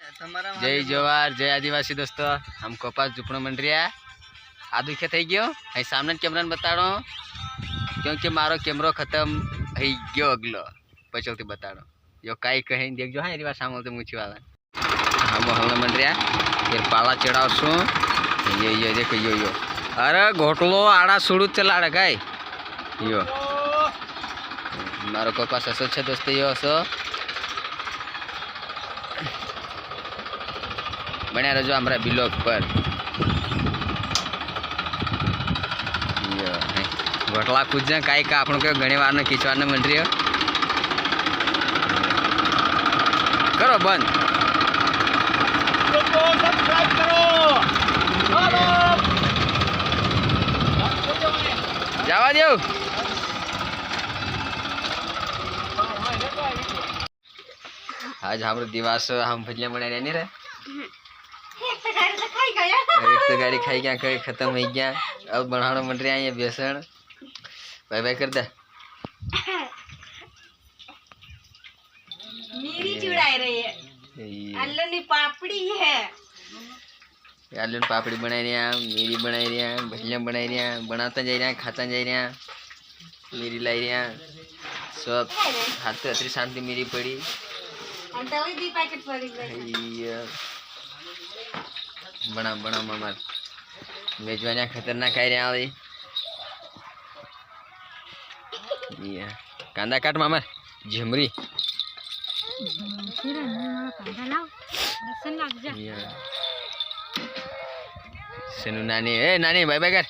जय जवाहर जय आदिवासी दोस्तों। हम कपास झूपड़ो मंडरिया आदु खे थी गयो अँ सामने कैमरा बता रहा हूँ क्योंकि मारो कैमरो खत्म हो गयो अगलो पचौती बता रहा हूँ यो कई कहीं देख जो हाँ बार सामने मुछी वाला हम हमने मंडरिया फिर पाला चढ़ाव शू ये देखो यो अरे घोटलो आड़ा सुड़ू चला गाय यो मारो कपास असो है दोस्तों यो असो बना रहो हमारा ब्लॉग पर घोटला कूद कई का आपण के घनी वार खींचवा मंडरी करो बंद जावा दो आज हमारे दिवस हम भजिया बना रहे नहीं रे एक तो गाड़ी खाई क्या कहीं खत्म हो गया अब बनाना मंड रहा है बेसन बाय बाय कर दे मेरी चुड़ाई रही है आलू की पापड़ी है आलू की पापड़ी बना रही हैं मेरी बना रही हैं भजिया बना रही हैं बनाता जा रहा है खाता जा रहा है मेरी लाई रही हैं सब हाथ पे अतरी शांति मेरी पड़ी बना बना मामा मेजवानिया खतरनाक आ रहा है ये कांदा काट मामा झमरी सनु नानी ए नानी बाय बाय कर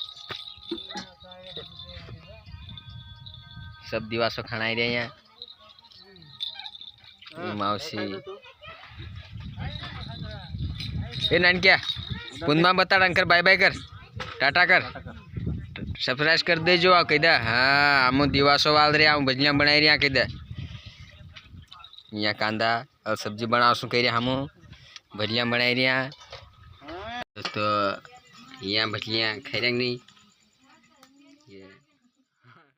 सब दिवासो खाना रहे हैं मौसी ए नान क्या पुनमा बता अंकर बाय बाय कर टाटा कर सब्सक्राइब कर दे जो कही दे हाँ हम दिवासो वाल रहे हम भजिया बनाई रहा कही दे यहाँ कांदा और सब्जी बनाशू कही हम भजिया बनाई रहा दोस्तों यहाँ भजिया खाई रहे नहीं